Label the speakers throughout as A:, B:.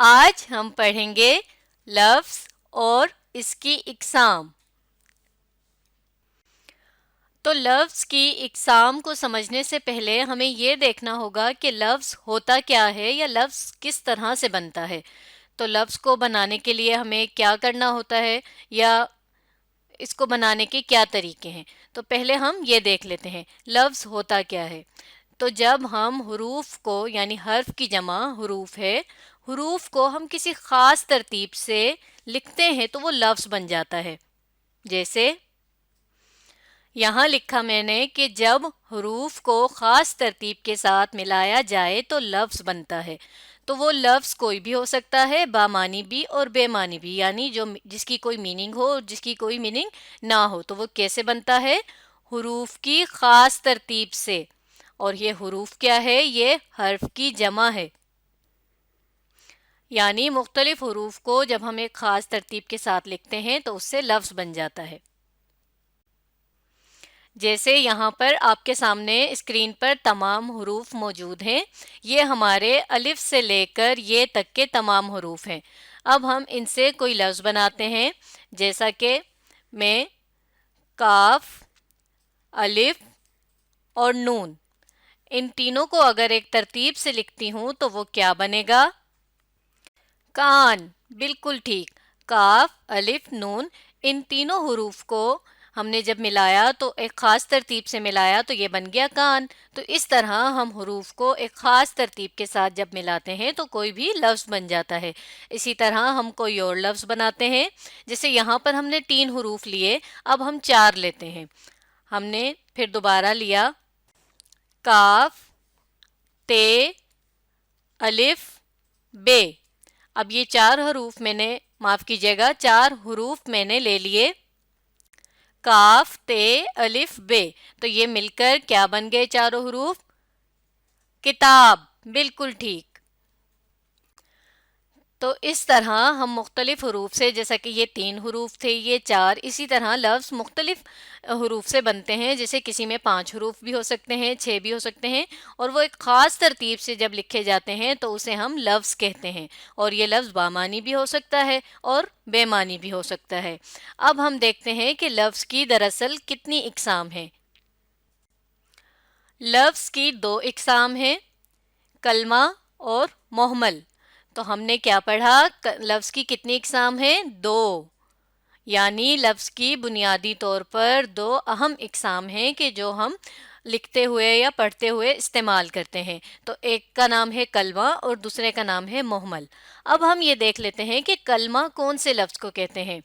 A: آج ہم پڑھیں گے لفظ اور اس کی اقسام۔ تو لفظ کی اقسام کو سمجھنے سے پہلے ہمیں یہ دیکھنا ہوگا کہ لفظ ہوتا کیا ہے یا لفظ کس طرح سے بنتا ہے۔ تو لفظ کو بنانے کے لیے ہمیں کیا کرنا ہوتا ہے یا اس کو بنانے کے کیا طریقے ہیں۔ تو پہلے ہم یہ دیکھ لیتے ہیں لفظ ہوتا کیا ہے۔ تو جب ہم حروف کو یعنی حرف کی جمع حروف ہے، حروف کو ہم کسی خاص ترتیب سے لکھتے ہیں تو وہ لفظ بن جاتا ہے۔ جیسے یہاں لکھا میں نے کہ جب حروف کو خاص ترتیب کے ساتھ ملایا جائے تو لفظ بنتا ہے۔ تو وہ لفظ کوئی بھی ہو سکتا ہے، بامعنی بھی اور بے معنی بھی، یعنی جس کی کوئی میننگ ہو اور جس کی کوئی میننگ نہ ہو۔ تو وہ کیسے بنتا ہے؟ حروف کی خاص ترتیب سے۔ اور یہ حروف کیا ہے؟ یہ حرف کی جمع ہے، یعنی مختلف حروف کو جب ہم ایک خاص ترتیب کے ساتھ لکھتے ہیں تو اس سے لفظ بن جاتا ہے۔ جیسے یہاں پر آپ کے سامنے اسکرین پر تمام حروف موجود ہیں۔ یہ ہمارے الف سے لے کر یہ تک کے تمام حروف ہیں۔ اب ہم ان سے کوئی لفظ بناتے ہیں، جیسا کہ میں کاف، الف اور نون، ان تینوں کو اگر ایک ترتیب سے لکھتی ہوں تو وہ کیا بنے گا؟ کان۔ بالکل ٹھیک، کاف، الف، نون، ان تینوں حروف کو ہم نے جب ملایا تو ایک خاص ترتیب سے ملایا تو یہ بن گیا کان۔ تو اس طرح ہم حروف کو ایک خاص ترتیب کے ساتھ جب ملاتے ہیں تو کوئی بھی لفظ بن جاتا ہے۔ اسی طرح ہم کوئی اور لفظ بناتے ہیں، جیسے یہاں پر ہم نے 3 حروف لیے، اب ہم 4 لیتے ہیں۔ ہم نے پھر دوبارہ لیا کاف، تے، الف، بے۔ اب یہ 4 حروف میں نے، معاف کیجیے گا، 4 حروف میں نے لے لیے، کاف، تے، الف، بے۔ تو یہ مل کر کیا بن گئے چاروں حروف؟ کتاب۔ بالکل ٹھیک۔ تو اس طرح ہم مختلف حروف سے، جیسا کہ یہ 3 حروف تھے، یہ 4، اسی طرح لفظ مختلف حروف سے بنتے ہیں۔ جیسے کسی میں 5 حروف بھی ہو سکتے ہیں، 6 بھی ہو سکتے ہیں، اور وہ ایک خاص ترتیب سے جب لکھے جاتے ہیں تو اسے ہم لفظ کہتے ہیں۔ اور یہ لفظ بامعنی بھی ہو سکتا ہے اور بے معنی بھی ہو سکتا ہے۔ اب ہم دیکھتے ہیں کہ لفظ کی دراصل کتنی اقسام ہیں۔ لفظ کی 2 اقسام ہیں، کلمہ اور مہمل۔ تو ہم نے کیا پڑھا؟ لفظ کی کتنی اقسام ہیں؟ 2، یعنی لفظ کی بنیادی طور پر 2 اہم اقسام ہیں کہ جو ہم لکھتے ہوئے یا پڑھتے ہوئے استعمال کرتے ہیں۔ تو ایک کا نام ہے کلمہ اور دوسرے کا نام ہے مہمل۔ اب ہم یہ دیکھ لیتے ہیں کہ کلمہ کون سے لفظ کو کہتے ہیں۔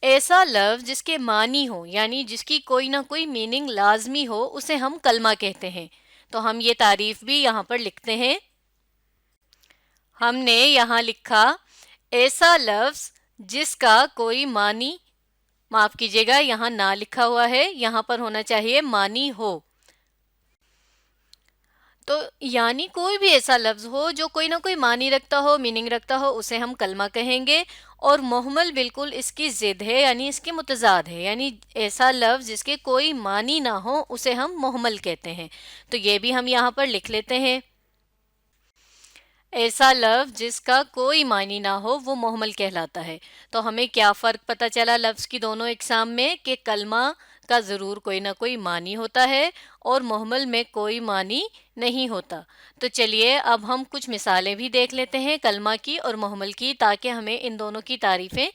A: ایسا لفظ جس کے معنی ہو، یعنی جس کی کوئی نہ کوئی میننگ لازمی ہو، اسے ہم کلمہ کہتے ہیں۔ تو ہم یہ تعریف بھی یہاں پر لکھتے ہیں۔ ہم نے یہاں لکھا ایسا لفظ جس کا کوئی معنی، معاف کیجیے گا یہاں نہ لکھا ہوا ہے، یہاں پر ہونا چاہیے معنی ہو۔ تو یعنی کوئی بھی ایسا لفظ ہو جو کوئی نہ کوئی معنی رکھتا ہو، میننگ رکھتا ہو، اسے ہم کلمہ کہیں گے۔ اور مہمل بالکل اس کی ضد ہے، یعنی اس کے متضاد ہے، یعنی ایسا لفظ جس کے کوئی معنی نہ ہو اسے ہم مہمل کہتے ہیں۔ تو یہ بھی ہم یہاں پر لکھ لیتے ہیں، ایسا لفظ جس کا کوئی معنی نہ ہو وہ مہمل کہلاتا ہے۔ تو ہمیں کیا فرق پتہ چلا لفظ کی دونوں اقسام میں؟ کہ کلمہ کا ضرور کوئی نہ کوئی معنی ہوتا ہے اور مہمل میں کوئی معنی نہیں ہوتا۔ تو چلیے اب ہم کچھ مثالیں بھی دیکھ لیتے ہیں کلمہ کی اور مہمل کی، تاکہ ہمیں ان دونوں کی تعریفیں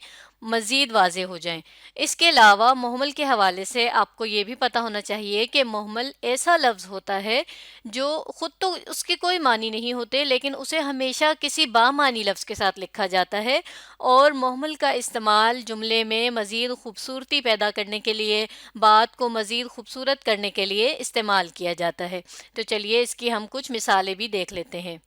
A: مزید واضح ہو جائیں۔ اس کے علاوہ مہمل کے حوالے سے آپ کو یہ بھی پتہ ہونا چاہیے کہ مہمل ایسا لفظ ہوتا ہے جو خود تو اس کے کوئی معنی نہیں ہوتے، لیکن اسے ہمیشہ کسی بامعنی لفظ کے ساتھ لکھا جاتا ہے، اور مہمل کا استعمال جملے میں مزید خوبصورتی پیدا کرنے کے لیے، بات کو مزید خوبصورت کرنے کے لیے استعمال کیا جاتا ہے۔ تو چلیے اس کی ہم کچھ مثالیں بھی دیکھ لیتے ہیں۔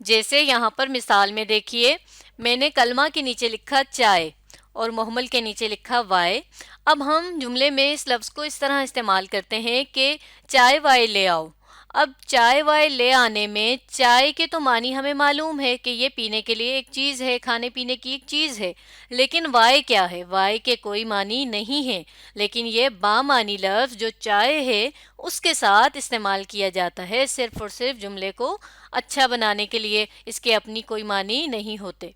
A: جیسے یہاں پر مثال میں دیکھیے، میں نے کلمہ کے نیچے لکھا چائے اور مہمل کے نیچے لکھا وائے۔ اب ہم جملے میں اس لفظ کو اس طرح استعمال کرتے ہیں کہ چائے وائے لے آؤ۔ اب چائے وائے لے آنے میں چائے کے تو معنی ہمیں معلوم ہے کہ یہ پینے کے لیے ایک چیز ہے، کھانے پینے کی ایک چیز ہے، لیکن وائے کیا ہے؟ وائے کے کوئی معنی نہیں ہے، لیکن یہ بامعنی لفظ جو چائے ہے اس کے ساتھ استعمال کیا جاتا ہے صرف اور صرف جملے کو اچھا بنانے کے لیے، اس کے اپنی کوئی معنی نہیں ہوتے۔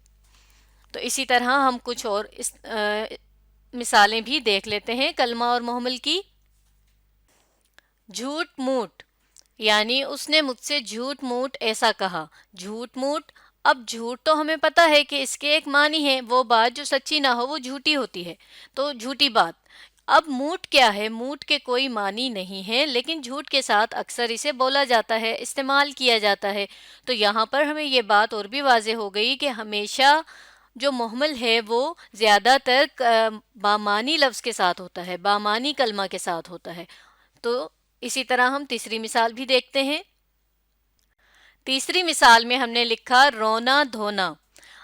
A: تو اسی طرح ہم کچھ اور مثالیں بھی دیکھ لیتے ہیں کلمہ اور محمل کی۔ جھوٹ موٹ، یعنی اس نے مجھ سے جھوٹ موٹ ایسا کہا۔ جھوٹ موٹ، اب جھوٹ تو ہمیں پتہ ہے کہ اس کے ایک معنی ہے، وہ بات جو سچی نہ ہو وہ جھوٹی ہوتی ہے، تو جھوٹی بات۔ اب موٹ کیا ہے؟ موٹ کے کوئی معنی نہیں ہے، لیکن جھوٹ کے ساتھ اکثر اسے بولا جاتا ہے، استعمال کیا جاتا ہے۔ تو یہاں پر ہمیں یہ بات اور بھی واضح ہو گئی کہ ہمیشہ جو محمل ہے وہ زیادہ تر بامعنی لفظ کے ساتھ ہوتا ہے، بامعنی کلمہ کے ساتھ ہوتا ہے۔ تو اسی طرح ہم تیسری مثال بھی دیکھتے ہیں۔ تیسری مثال میں ہم نے لکھا رونا دھونا۔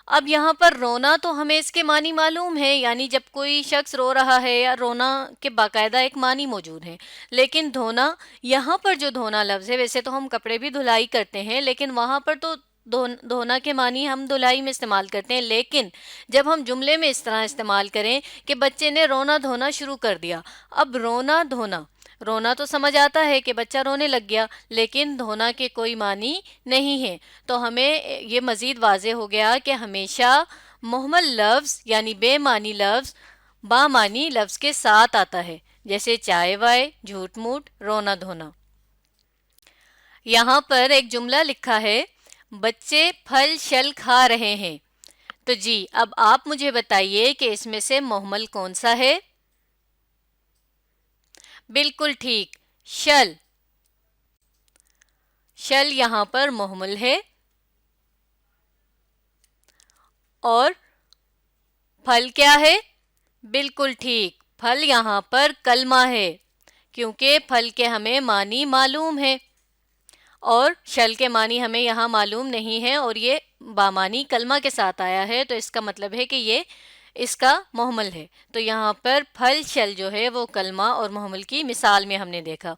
A: اب یہاں پر رونا تو ہمیں اس کے معنی معلوم ہے، یعنی جب کوئی شخص رو رہا ہے یا رونا کے باقاعدہ ایک معنی موجود ہے، لیکن دھونا، یہاں پر جو دھونا لفظ ہے، ویسے تو ہم کپڑے بھی دھلائی کرتے ہیں لیکن وہاں پر تو دھونا کے معنی ہم دھلائی میں استعمال کرتے ہیں، لیکن جب ہم جملے میں اس طرح استعمال کریں کہ بچے نے رونا دھونا شروع کر دیا، اب رونا دھونا، رونا تو سمجھ آتا ہے کہ بچہ رونے لگ گیا، لیکن دھونا کے کوئی معنی نہیں ہے، تو ہمیں یہ مزید واضح ہو گیا کہ ہمیشہ محمل لفظ یعنی بے معنی لفظ بامعنی لفظ کے ساتھ آتا ہے، جیسے چائے وائے، جھوٹ موٹ، رونا دھونا۔ یہاں پر ایک جملہ لکھا ہے بچے پھل شل کھا رہے ہیں، تو جی اب آپ مجھے بتائیے کہ اس میں سے محمل کون سا ہے؟ بالکل ٹھیک، شل۔ شل یہاں پر محمل ہے، اور پھل کیا ہے؟ بالکل ٹھیک، پھل یہاں پر کلمہ ہے، کیونکہ پھل کے ہمیں معنی معلوم ہے اور شل کے معنی ہمیں یہاں معلوم نہیں ہے، اور یہ بامعنی کلمہ کے ساتھ آیا ہے، تو اس کا مطلب ہے کہ یہ اس کا محمل ہے۔ تو یہاں پر پھل شل جو ہے وہ کلمہ اور محمل کی مثال میں ہم نے دیکھا۔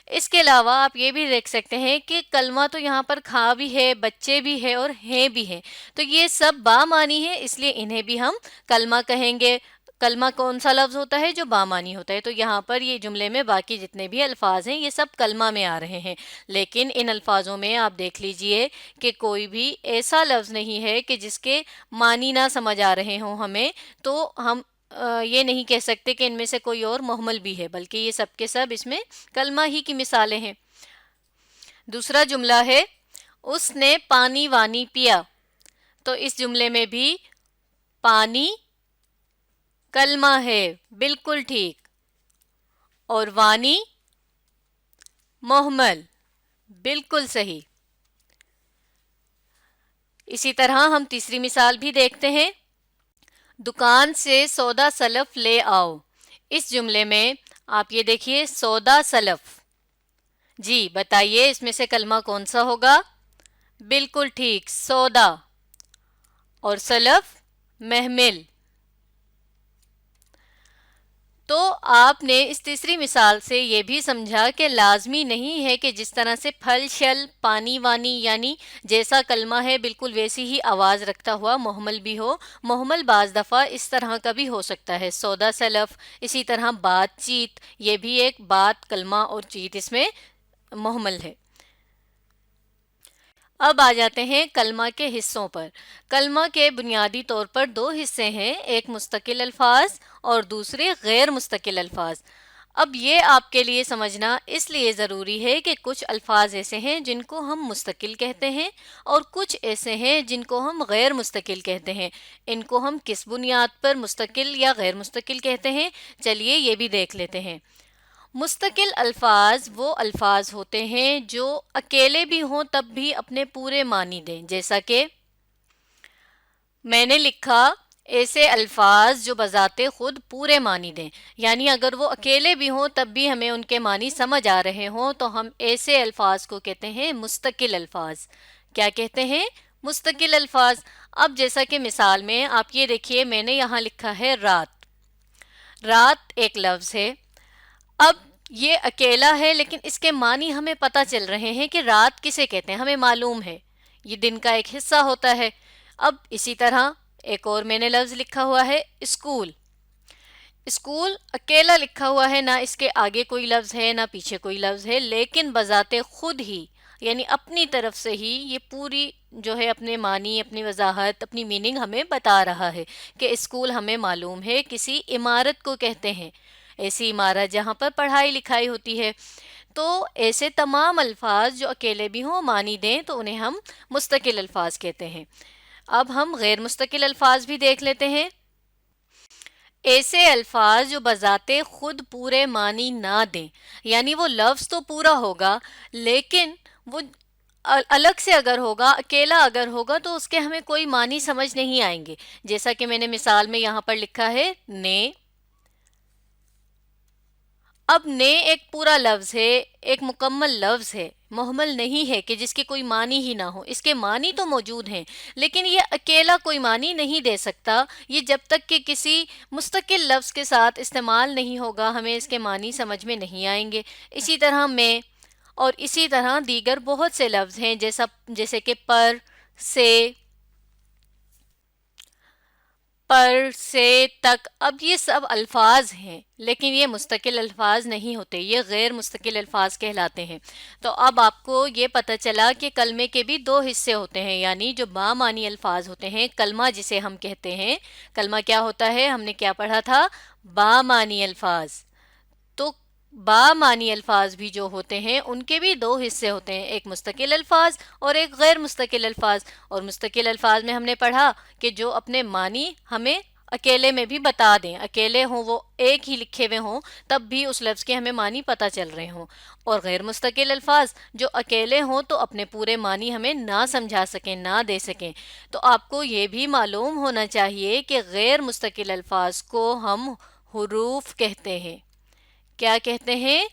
A: اس کے علاوہ آپ یہ بھی دیکھ سکتے ہیں کہ کلمہ تو یہاں پر کھا بھی ہے، بچے بھی ہے اور ہیں بھی ہیں، تو یہ سب بامعنی ہے، اس لیے انہیں بھی ہم کلمہ کہیں گے۔ کلمہ کون سا لفظ ہوتا ہے؟ جو بامعنی ہوتا ہے۔ تو یہاں پر یہ جملے میں باقی جتنے بھی الفاظ ہیں یہ سب کلمہ میں آ رہے ہیں، لیکن ان الفاظوں میں آپ دیکھ لیجئے کہ کوئی بھی ایسا لفظ نہیں ہے کہ جس کے معنی نہ سمجھ آ رہے ہوں ہمیں، تو ہم یہ نہیں کہہ سکتے کہ ان میں سے کوئی اور محمل بھی ہے، بلکہ یہ سب کے سب اس میں کلمہ ہی کی مثالیں ہیں۔ دوسرا جملہ ہے اس نے پانی وانی پیا، تو اس جملے میں بھی پانی کلمہ ہے، بالکل ٹھیک، اور وانی محمل، بالکل صحیح۔ اسی طرح ہم تیسری مثال بھی دیکھتے ہیں، دکان سے سودا سلف لے آؤ۔ اس جملے میں آپ یہ دیکھیے سودا سلف، جی بتائیے اس میں سے کلمہ کون سا ہوگا؟ بالکل ٹھیک، سودا، اور سلف محمل۔ تو آپ نے اس تیسری مثال سے یہ بھی سمجھا کہ لازمی نہیں ہے کہ جس طرح سے پھل شل پانی وانی یعنی جیسا کلمہ ہے بالکل ویسی ہی آواز رکھتا ہوا محمل بھی ہو۔ محمل بعض دفعہ اس طرح کا بھی ہو سکتا ہے، سودا سلف۔ اسی طرح بات چیت، یہ بھی ایک بات کلمہ اور چیت اس میں محمل ہے۔ اب آ جاتے ہیں کلمہ کے حصوں پر۔ کلمہ کے بنیادی طور پر دو حصے ہیں، ایک مستقل الفاظ اور دوسرے غیر مستقل الفاظ۔ اب یہ آپ کے لیے سمجھنا اس لیے ضروری ہے کہ کچھ الفاظ ایسے ہیں جن کو ہم مستقل کہتے ہیں اور کچھ ایسے ہیں جن کو ہم غیر مستقل کہتے ہیں۔ ان کو ہم کس بنیاد پر مستقل یا غیر مستقل کہتے ہیں، چلیے یہ بھی دیکھ لیتے ہیں۔ مستقل الفاظ وہ الفاظ ہوتے ہیں جو اکیلے بھی ہوں تب بھی اپنے پورے معنی دیں، جیسا کہ میں نے لکھا ایسے الفاظ جو بذات خود پورے معنی دیں، یعنی اگر وہ اکیلے بھی ہوں تب بھی ہمیں ان کے معنی سمجھ آ رہے ہوں تو ہم ایسے الفاظ کو کہتے ہیں مستقل الفاظ۔ کیا کہتے ہیں؟ مستقل الفاظ۔ اب جیسا کہ مثال میں آپ یہ دیکھیے، میں نے یہاں لکھا ہے رات۔ رات ایک لفظ ہے۔ اب یہ اکیلا ہے لیکن اس کے معنی ہمیں پتہ چل رہے ہیں کہ رات کسے کہتے ہیں، ہمیں معلوم ہے یہ دن کا ایک حصہ ہوتا ہے۔ اب اسی طرح ایک اور میں نے لفظ لکھا ہوا ہے اسکول۔ اسکول اکیلا لکھا ہوا ہے، نہ اس کے آگے کوئی لفظ ہے نہ پیچھے کوئی لفظ ہے، لیکن بذات خود ہی یعنی اپنی طرف سے ہی یہ پوری جو ہے اپنے معنی، اپنی وضاحت، اپنی میننگ ہمیں بتا رہا ہے کہ اسکول ہمیں معلوم ہے کسی عمارت کو کہتے ہیں، ایسی عمارت جہاں پر پڑھائی لکھائی ہوتی ہے۔ تو ایسے تمام الفاظ جو اکیلے بھی ہوں معنی دیں تو انہیں ہم مستقل الفاظ کہتے ہیں۔ اب ہم غیر مستقل الفاظ بھی دیکھ لیتے ہیں۔ ایسے الفاظ جو بذات خود پورے معنی نہ دیں، یعنی وہ لفظ تو پورا ہوگا لیکن وہ الگ سے اگر ہوگا، اکیلا اگر ہوگا تو اس کے ہمیں کوئی معنی سمجھ نہیں آئیں گے، جیسا کہ میں نے مثال میں یہاں پر لکھا ہے نے۔ اب نے ایک پورا لفظ ہے، ایک مکمل لفظ ہے، مہمل نہیں ہے کہ جس کے کوئی معنی ہی نہ ہو، اس کے معنی تو موجود ہیں لیکن یہ اکیلا کوئی معنی نہیں دے سکتا، یہ جب تک کہ کسی مستقل لفظ کے ساتھ استعمال نہیں ہوگا ہمیں اس کے معنی سمجھ میں نہیں آئیں گے۔ اسی طرح میں اور اسی طرح دیگر بہت سے لفظ ہیں جیسے کہ پر سے تک، اب یہ سب الفاظ ہیں لیکن یہ مستقل الفاظ نہیں ہوتے، یہ غیر مستقل الفاظ کہلاتے ہیں۔ تو اب آپ کو یہ پتہ چلا کہ کلمے کے بھی دو حصے ہوتے ہیں، یعنی جو بامعنی الفاظ ہوتے ہیں، کلمہ جسے ہم کہتے ہیں، کلمہ کیا ہوتا ہے، ہم نے کیا پڑھا تھا، بامعنی الفاظ۔ تو بامعنی الفاظ بھی جو ہوتے ہیں ان کے بھی دو حصے ہوتے ہیں، ایک مستقل الفاظ اور ایک غیر مستقل الفاظ۔ اور مستقل الفاظ میں ہم نے پڑھا کہ جو اپنے معنی ہمیں اکیلے میں بھی بتا دیں، اکیلے ہوں وہ ایک ہی لکھے ہوئے ہوں تب بھی اس لفظ کے ہمیں معنی پتہ چل رہے ہوں، اور غیر مستقل الفاظ جو اکیلے ہوں تو اپنے پورے معنی ہمیں نہ سمجھا سکیں، نہ دے سکیں۔ تو آپ کو یہ بھی معلوم ہونا چاہیے کہ غیر مستقل الفاظ کو ہم حروف کہتے ہیں۔ کیا کہتے ہیں؟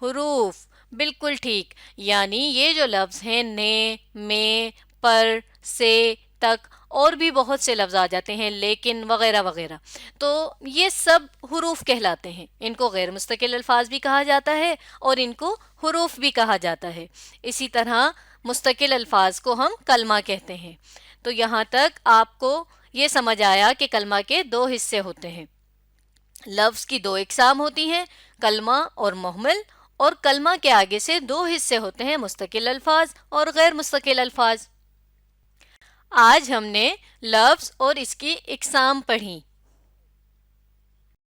A: حروف، بالکل ٹھیک۔ یعنی یہ جو لفظ ہیں نے، میں، پر، سے، تک، اور بھی بہت سے لفظ آ جاتے ہیں، لیکن وغیرہ وغیرہ، تو یہ سب حروف کہلاتے ہیں۔ ان کو غیر مستقل الفاظ بھی کہا جاتا ہے اور ان کو حروف بھی کہا جاتا ہے۔ اسی طرح مستقل الفاظ کو ہم کلمہ کہتے ہیں۔ تو یہاں تک آپ کو یہ سمجھ آیا کہ کلمہ کے دو حصے ہوتے ہیں، لفظ کی دو اقسام ہوتی ہیں، کلمہ اور مہمل، اور کلمہ کے آگے سے دو حصے ہوتے ہیں، مستقل الفاظ اور غیر مستقل الفاظ۔ آج ہم نے لفظ اور اس کی اقسام پڑھی۔